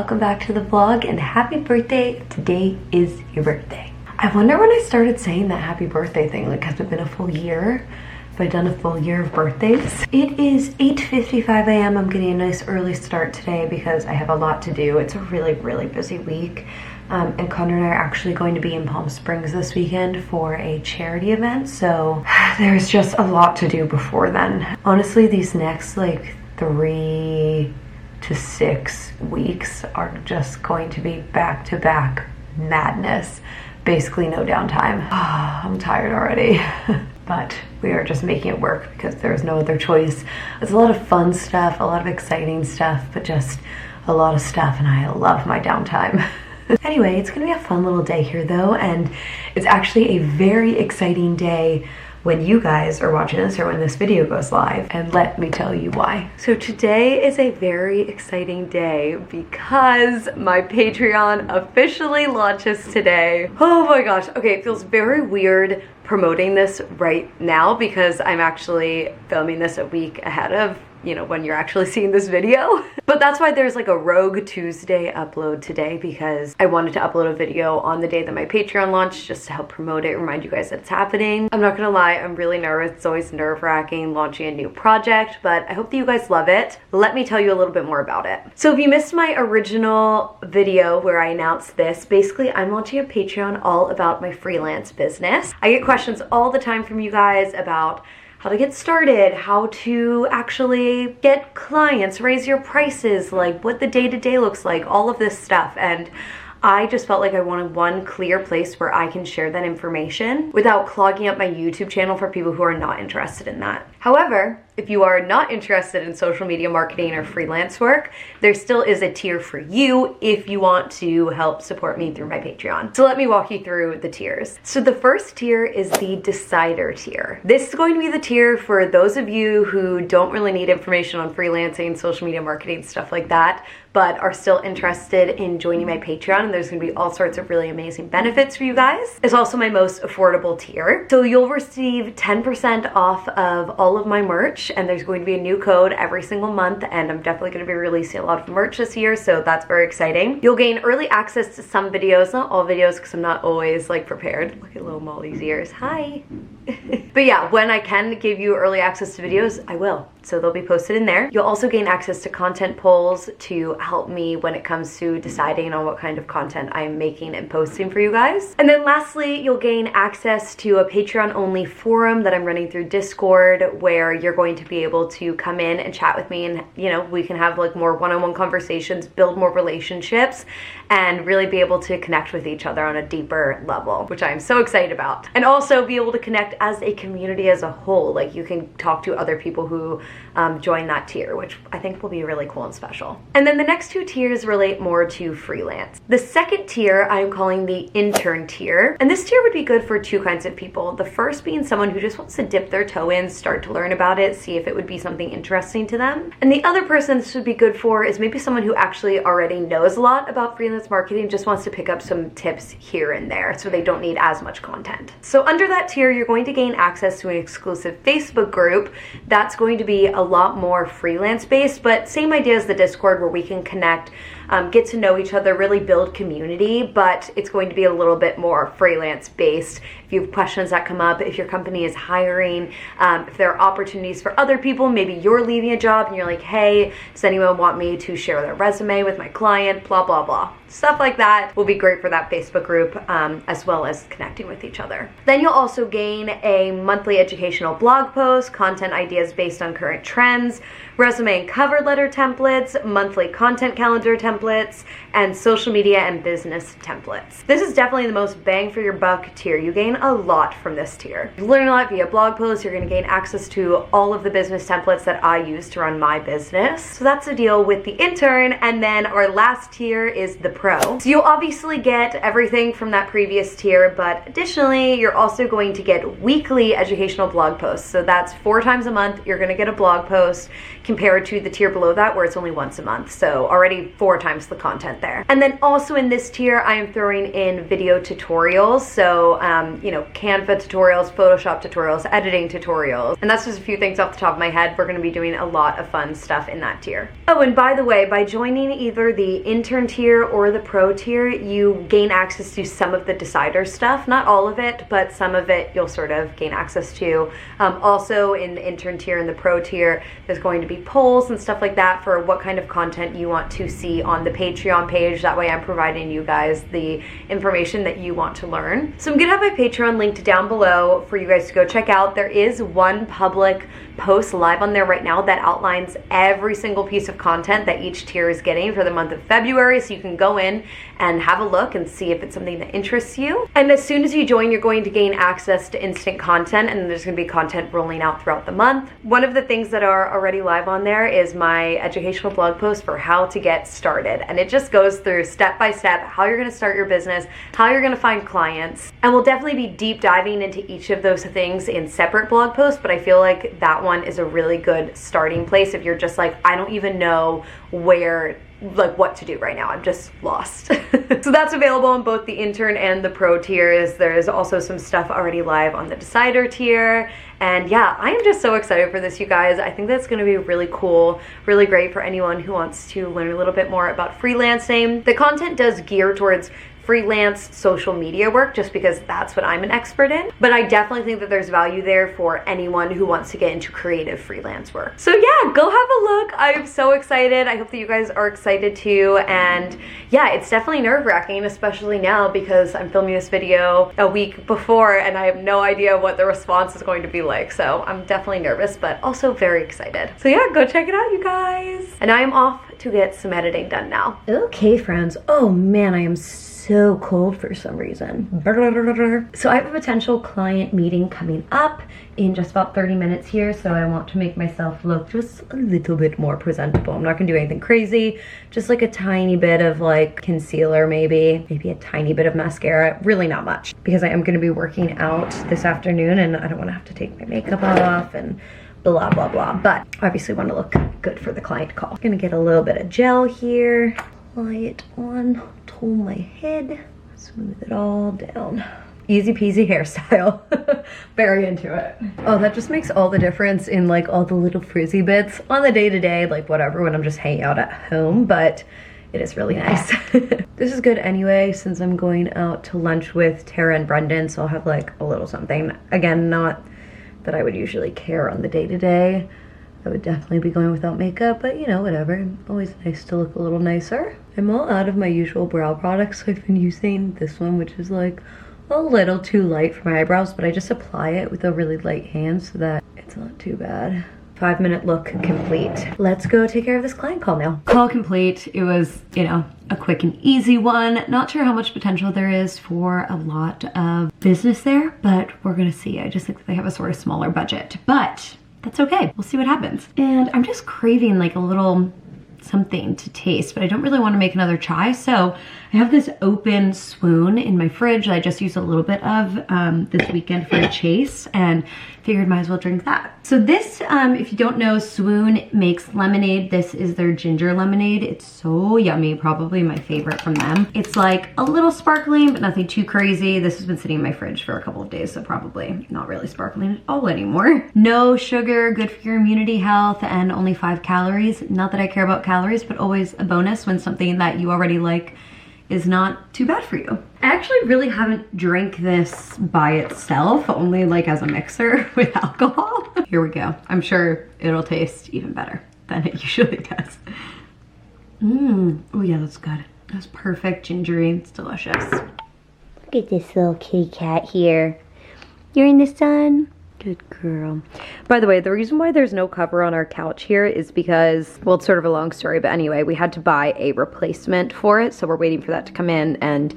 welcome back to the vlog and happy birthday if today is your birthday. I wonder when I started saying that happy birthday thing, like has it been a full year? Have I done a full year of birthdays? It is 8:55 a.m. I'm getting a nice early start today because I have a lot to do. It's a really busy week. And Connor and I are actually going to be in Palm Springs this weekend for a charity event, so there's just a lot to do before then. Honestly, these next like 3 to 6 weeks are just going to be back-to-back madness. Basically no downtime. I'm tired already. But we are just making it work because there's no other choice. It's a lot of fun stuff, a lot of exciting stuff, but just a lot of stuff, and I love my downtime. Anyway, it's gonna be a fun little day here though, and it's actually a very exciting day when you guys are watching this or when this video goes live, and let me tell you why. So today is a very exciting day because my Patreon officially launches today. Oh my gosh, okay, it feels very weird promoting this right now because I'm actually filming this a week ahead of, you know, when you're actually seeing this video. But that's why there's like a Rogue Tuesday upload today, because I wanted to upload a video on the day that my Patreon launched just to help promote it, remind you guys that it's happening. I'm not gonna lie, I'm really nervous. It's always nerve-wracking launching a new project, but I hope that you guys love it. Let me tell you a little bit more about it. So if you missed my original video where I announced this, basically I'm launching a Patreon all about my freelance business. I get questions all the time from you guys about how to get started, how to actually get clients, raise your prices, like what the day-to-day looks like, all of this stuff. And I just felt like I wanted one clear place where I can share that information without clogging up my YouTube channel for people who are not interested in that. However, if you are not interested in social media marketing or freelance work, there still is a tier for you if you want to help support me through my Patreon. So let me walk you through the tiers. So the first tier is the Decider tier. This is going to be the tier for those of you who don't really need information on freelancing, social media marketing, stuff like that, but are still interested in joining my Patreon, and there's gonna be all sorts of really amazing benefits for you guys. It's also my most affordable tier. So you'll receive 10% off of all of my merch, and there's going to be a new code every single month, and I'm definitely going to be releasing a lot of merch this year, so that's very exciting. You'll gain early access to some videos, not all videos because I'm not always like prepared. Look at little Molly's ears. Hi. But yeah, when I can give you early access to videos, I will. So they'll be posted in there. You'll also gain access to content polls to help me when it comes to deciding on what kind of content I'm making and posting for you guys. And then lastly, you'll gain access to a Patreon-only forum that I'm running through Discord, where you're going to be able to come in and chat with me, and you know, we can have like more one-on-one conversations, build more relationships, and really be able to connect with each other on a deeper level, which I'm so excited about. And also be able to connect as a community as a whole. Like you can talk to other people who join that tier, which I think will be really cool and special. And then the next two tiers relate more to freelance. The second tier I'm calling the intern tier, and this tier would be good for two kinds of people. The first being someone who just wants to dip their toe in, start to learn about it, see if it would be something interesting to them. And the other person this would be good for is maybe someone who actually already knows a lot about freelance marketing, just wants to pick up some tips here and there so they don't need as much content. So under that tier, you're going to gain access to an exclusive Facebook group that's going to be a lot more freelance based, but same idea as the Discord, where we can connect, get to know each other, really build community, but it's going to be a little bit more freelance based. If you have questions that come up, if your company is hiring, if there are opportunities for other people, maybe you're leaving a job and you're like, hey, does anyone want me to share their resume with my client, blah, blah, blah. Stuff like that will be great for that Facebook group, as well as connecting with each other. Then you'll also gain a monthly educational blog post, content ideas based on current trends, resume and cover letter templates, monthly content calendar templates, and social media and business templates. This is definitely the most bang for your buck tier. You gain a lot from this tier. You learn a lot via blog posts. You're going to gain access to all of the business templates that I use to run my business. So that's the deal with the intern. And then our last tier is the pro. So you'll obviously get everything from that previous tier, but additionally, you're also going to get weekly educational blog posts. So that's 4 times a month. You're going to get a blog post compared to the tier below that where it's only once a month. So already 4 times the content there. And then also in this tier, I am throwing in video tutorials. So, you know, Canva tutorials, Photoshop tutorials, editing tutorials. And that's just a few things off the top of my head. We're gonna be doing a lot of fun stuff in that tier. Oh, and by the way, by joining either the intern tier or the pro tier, you gain access to some of the decider stuff. Not all of it, but some of it you'll sort of gain access to. Also in the intern tier and the pro tier, there's going to be polls and stuff like that for what kind of content you want to see on the Patreon page. That way I'm providing you guys the information that you want to learn. So I'm gonna have my Patreon linked down below for you guys to go check out. There is one public post live on there right now that outlines every single piece of content that each tier is getting for the month of February, so you can go in and have a look and see if it's something that interests you. And as soon as you join, you're going to gain access to instant content, and there's going to be content rolling out throughout the month. One of the things that are already live on there is my educational blog post for how to get started, and it just goes through step by step how you're going to start your business, how you're going to find clients, and we'll definitely be deep diving into each of those things in separate blog posts, but I feel like that one is a really good starting place if you're just like, I don't even know where, like what to do right now, I'm just lost. So that's available on both the intern and the pro tiers. There's also some stuff already live on the decider tier. And yeah, I am just so excited for this, you guys. I think that's gonna be really cool, really great for anyone who wants to learn a little bit more about freelancing. The content does gear towards freelance social media work just because that's what I'm an expert in, but I definitely think that there's value there for anyone who wants to get into creative freelance work. So yeah, go have a look. I'm so excited. I hope that you guys are excited too. And yeah, it's definitely nerve-wracking, especially now because I'm filming this video a week before and I have no idea what the response is going to be like. So I'm definitely nervous, but also very excited. So yeah, go check it out, you guys. And I am off to get some editing done now. Okay, friends. Oh man, I am so cold for some reason. So I have a potential client meeting coming up in just about 30 minutes here, so I want to make myself look just a little bit more presentable. I'm not gonna do anything crazy, just like a tiny bit of like concealer, maybe a tiny bit of mascara, really not much, because I am gonna be working out this afternoon and I don't wanna have to take my makeup off and blah, blah, blah. But obviously want to look good for the client call. I'm gonna get a little bit of gel here, apply it on top of my head, smooth it all down. Easy peasy hairstyle. Very into it. Oh, that just makes all the difference in like all the little frizzy bits on the day-to-day, like whatever, when I'm just hanging out at home, but it is really nice. This is good anyway, since I'm going out to lunch with Tara and Brendan, so I'll have like a little something. Again, not that I would usually care on the day-to-day. I would definitely be going without makeup, but you know, whatever. Always nice to look a little nicer. I'm all out of my usual brow products, so I've been using this one, which is like a little too light for my eyebrows, but I just apply it with a really light hand so that it's not too bad. 5-minute look complete. Let's go take care of this client call now. Call complete. It was, you know, a quick and easy one. Not sure how much potential there is for a lot of business there, but we're gonna see. I just think that they have a sort of smaller budget, but that's okay. We'll see what happens. And I'm just craving like a little something to taste, but I don't really want to make another chai, so I have this open swoon in my fridge that I just used a little bit of this weekend for a chase, and figured might as well drink that. So this, if you don't know, Swoon makes lemonade. This is their ginger lemonade. It's so yummy, probably my favorite from them. It's like a little sparkling, but nothing too crazy. This has been sitting in my fridge for a couple of days, so probably not really sparkling at all anymore. No sugar, good for your immunity health, and only 5 calories. Not that I care about calories, but always a bonus when something that you already like is not too bad for you. I actually really haven't drank this by itself, only like as a mixer with alcohol. Here we go. I'm sure it'll taste even better than it usually does. Oh yeah, that's good. That's perfect, gingery, it's delicious. Look at this little kitty cat here. You're in the sun? Good girl. By the way, the reason why there's no cover on our couch here is because, well, it's sort of a long story, but anyway, we had to buy a replacement for it, so we're waiting for that to come in, and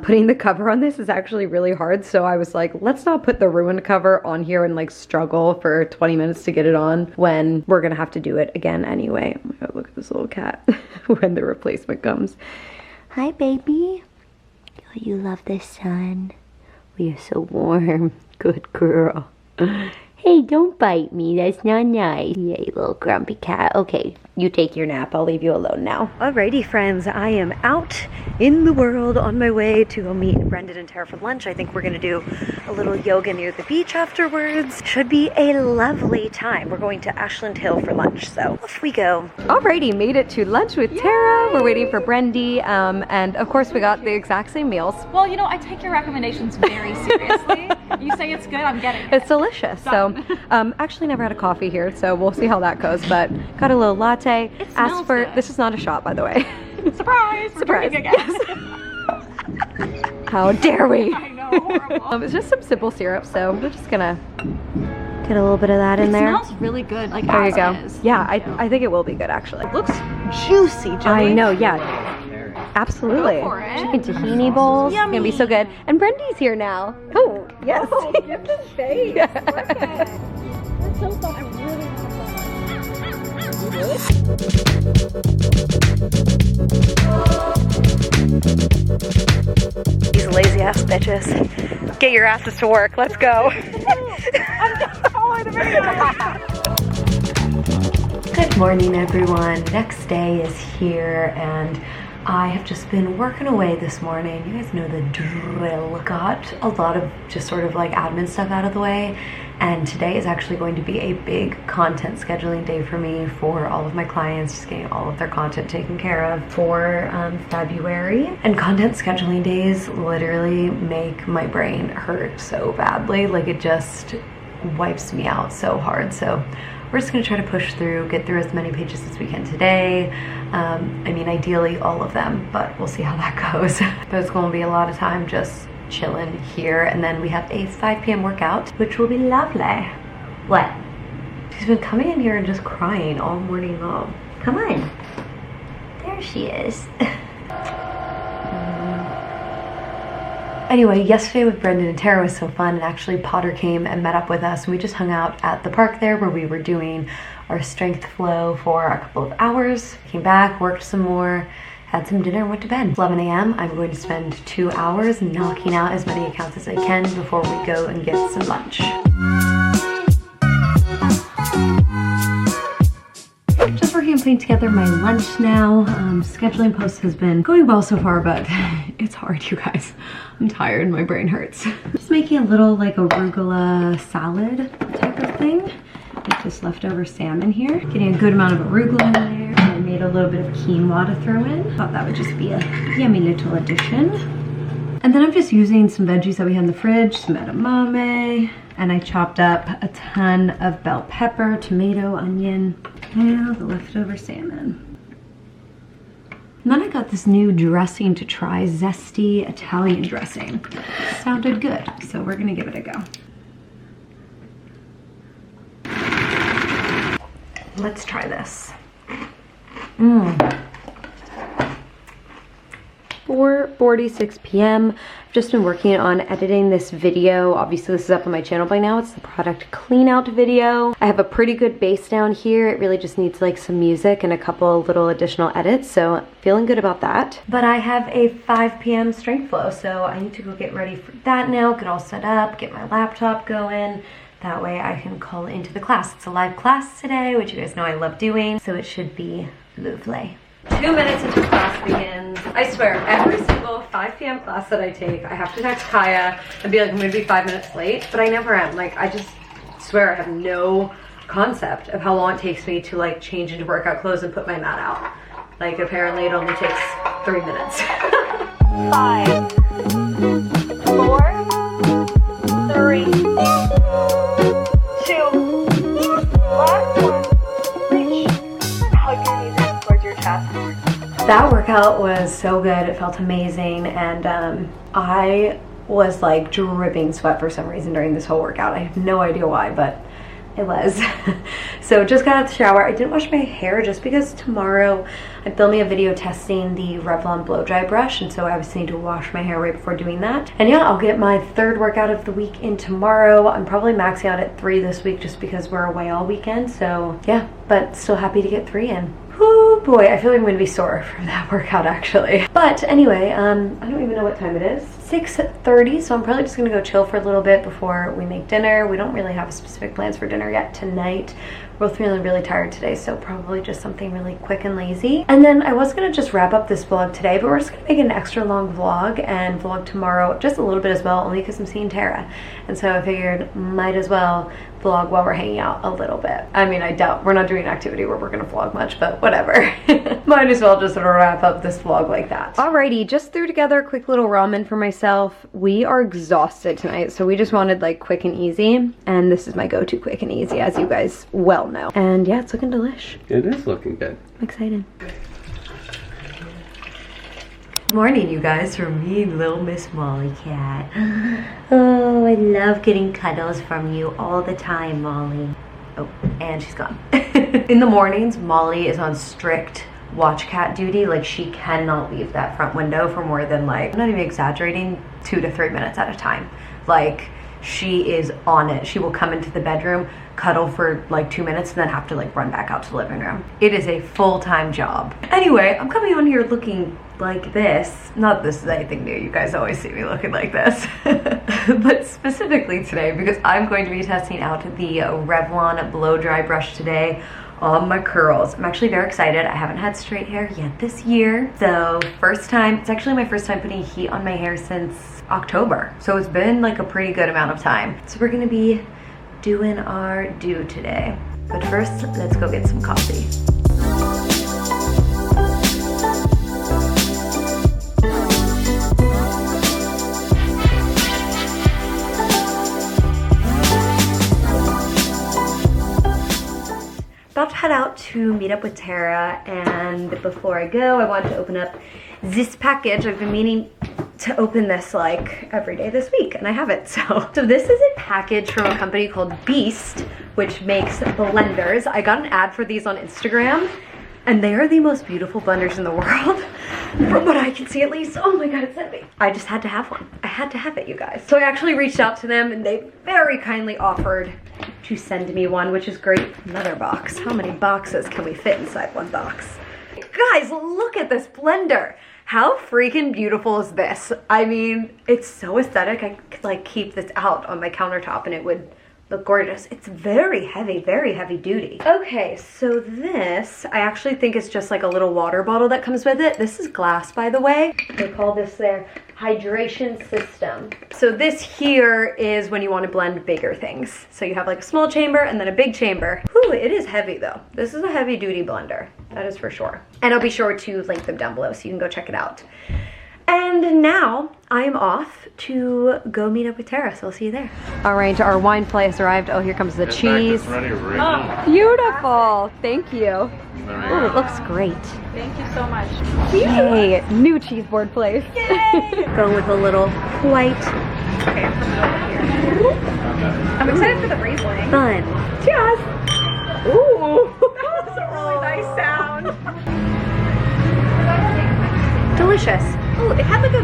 putting the cover on this is actually really hard, so I was like, let's not put the ruined cover on here and like struggle for 20 minutes to get it on when we're gonna have to do it again anyway. Oh my god, look at this little cat when the replacement comes. Hi, baby. Oh, you love the sun. We are so warm. Good girl. Hey, don't bite me. That's not nice. Yeah, you little grumpy cat. Okay, You take your nap. I'll leave you alone now. Alrighty, friends. I am out in the world on my way to go meet Brendan and Tara for lunch. I think we're gonna do a little yoga near the beach afterwards. Should be a lovely time. We're going to Ashland Hill for lunch, so off we go. Alrighty, made it to lunch with Tara. We're waiting for Brendy, and of course we got the exact same meals. Well, you know, I take your recommendations very seriously. You say it's good, I'm getting it. It's delicious. Done. So, actually never had a coffee here, so we'll see how that goes, but got a little latte. Asked for, this is not a shot, by the way. Surprise! Surprise! Again. Yes. How dare we? I know, horrible. It's just some simple syrup, so we're just gonna get a little bit of that in there. It smells really good, like there you go. is. Yeah, I think it will be good actually. It looks juicy, Joey. I know, yeah. Absolutely. Go for it. Chicken tahini bowls. Yummy. It's gonna be so good. And Brendy's here now. Oh, yes. Oh, give them face. That's so fun. I really want to try. These lazy ass bitches. Get your asses to work. Let's go. Good morning, everyone. Next day is here, and I have just been working away this morning. You guys know the drill. Got a lot of just sort of like admin stuff out of the way, and today is actually going to be a big content scheduling day for me for all of my clients, just getting all of their content taken care of for February. And content scheduling days literally make my brain hurt so badly. Like, it just wipes me out so hard. So we're just gonna try to push through, get through as many pages as we can today. I mean, ideally all of them, but we'll see how that goes. But it's gonna be a lot of time just chilling here. And then we have a 5 p.m. workout, which will be lovely. What? She's been coming in here and just crying all morning long. Come on. There she is. Anyway, yesterday with Brendan and Tara was so fun, and actually Potter came and met up with us, and we just hung out at the park there where we were doing our strength flow for a couple of hours. Came back, worked some more, had some dinner, and went to bed. 11 a.m. I'm going to spend 2 hours knocking out as many accounts as I can before we go and get some lunch. Just working on putting together my lunch now. Scheduling posts has been going well so far, but it's hard, you guys. I'm tired, my brain hurts. Just making a little like arugula salad type of thing. With just leftover salmon here. Getting a good amount of arugula in there. And I made a little bit of quinoa to throw in. Thought that would just be a yummy little addition. And then I'm just using some veggies that we had in the fridge, some edamame, and I chopped up a ton of bell pepper, tomato, onion, and the leftover salmon. And then I got this new dressing to try, zesty Italian dressing. Sounded good, so we're gonna give it a go. Let's try this. 4:46 p.m. I've just been working on editing this video. Obviously this is up on my channel by now. It's the product clean out video. I have a pretty good base down here. It really just needs like some music and a couple little additional edits, so feeling good about that. But I have a 5 p.m. strength flow, so I need to go get ready for that now, get all set up, get my laptop going. That way I can call into the class. It's a live class today, which you guys know I love doing, so it should be lovely. 2 minutes until class begins. I swear, every single 5 p.m. class that I take, I have to text Kaya and be like, I'm gonna be 5 minutes late, but I never am. Like, I just swear I have no concept of how long it takes me to like change into workout clothes and put my mat out. Like, apparently it only takes 3 minutes. 5, 4, 3, 2, last one. Reach and hug your knees in towards your chest. That workout was so good. It felt amazing, and I was like dripping sweat for some reason during this whole workout. I have no idea why, but it was. So just got out of the shower. I didn't wash my hair just because tomorrow I'm filming a video testing the Revlon blow dry brush, and so I obviously need to wash my hair right before doing that. And yeah, I'll get my 3rd workout of the week in tomorrow. I'm probably maxing out at 3 this week just because we're away all weekend, so yeah, but still happy to get 3 in. Woo! boy, I feel like I'm gonna be sore from that workout actually. But anyway, I don't even know what time it is. 6:30, so I'm probably just gonna go chill for a little bit before we make dinner. We don't really have specific plans for dinner yet tonight. We're both feeling really tired today, so probably just something really quick and lazy. And then I was gonna just wrap up this vlog today, but we're just gonna make an extra long vlog and vlog tomorrow just a little bit as well, only because I'm seeing Tara. And so I figured might as well vlog while we're hanging out a little bit. I mean, I doubt we're not doing an activity where we're gonna vlog much, but whatever. Might as well just sort of wrap up this vlog like that. Alrighty, just threw together a quick little ramen for myself. We are exhausted tonight, so we just wanted like quick and easy, and this is my go-to quick and easy, as you guys well know. And yeah, it's looking delish. It is looking good. I'm excited. Morning, you guys, from me, little Miss Molly Cat. Oh, I love getting cuddles from you all the time, Molly. Oh, and she's gone. In the mornings, Molly is on strict watch cat duty. Like, she cannot leave that front window for more than, like, I'm not even exaggerating, 2 to 3 minutes at a time. Like, she is on it. She will come into the bedroom, cuddle for like 2 minutes, and then have to like run back out to the living room. It is a full-time job. Anyway, I'm coming on here looking like this. Not this is anything new. You guys always see me looking like this. But specifically today, because I'm going to be testing out the Revlon blow dry brush today on my curls. I'm actually very excited. I haven't had straight hair yet this year. So first time, it's actually my first time putting heat on my hair since October. So it's been like a pretty good amount of time. So we're gonna be doing our do today. But first, let's go get some coffee. About to head out to meet up with Tara, and before I go, I want to open up this package. I've been meaning to open this like every day this week, and I haven't. So this is a package from a company called Beast, which makes blenders. I got an ad for these on Instagram, and they are the most beautiful blenders in the world, from what I can see at least. Oh my god, it's heavy. I just had to have one. I had to have it, you guys. So I actually reached out to them, and they very kindly offered to send me one, which is great. Another box. How many boxes can we fit inside one box? Guys, look at this blender. How freaking beautiful is this? I mean, it's so aesthetic. I could like keep this out on my countertop and it would look gorgeous. It's very heavy duty. Okay, so this, I actually think it's just like a little water bottle that comes with it. This is glass, by the way. They call this their hydration system. So this here is when you want to blend bigger things. So you have like a small chamber and then a big chamber. Whew, it is heavy though. This is a heavy duty blender, that is for sure. And I'll be sure to link them down below so you can go check it out. And now I am off to go meet up with Tara, so I'll see you there. All right, our wine play has arrived. Oh, here comes the cheese. Oh, beautiful. Thank you. Oh, it looks great. Thank you so much. Yay, new cheese board place. Yay! Going with a little white. Okay, I'm coming over here. I'm excited for the Riesling. Fun. Cheers. Ooh. That was a really nice sound. Delicious. Oh, it had like a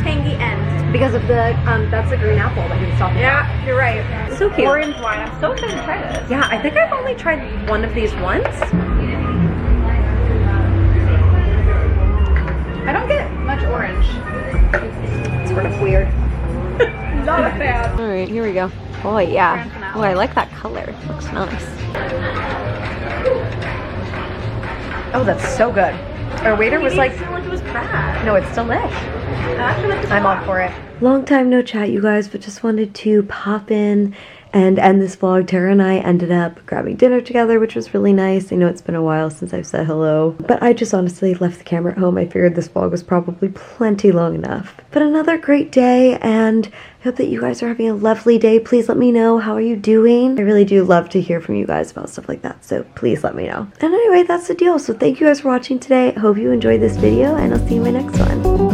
tangy end. Because of the, that's the green apple that he was talking about. Yeah, you're right. So cute. Orange wine. I'm so excited to try this. Yeah, I think I've only tried one of these once. I don't get much orange. It's sort of weird. Not a fan. All right, here we go. Oh yeah. Oh, I like that color. It looks nice. Oh, that's so good. Our waiter was like, it was bad. no, it's delish. I'm on for it. Long time no chat, you guys, but just wanted to pop in and end this vlog. Tara and I ended up grabbing dinner together, which was really nice. I know it's been a while since I've said hello, but I just honestly left the camera at home. I figured this vlog was probably plenty long enough. But another great day, and I hope that you guys are having a lovely day. Please let me know, how are you doing? I really do love to hear from you guys about stuff like that, so please let me know. And anyway, that's the deal. So thank you guys for watching today. I hope you enjoyed this video, and I'll see you in my next one.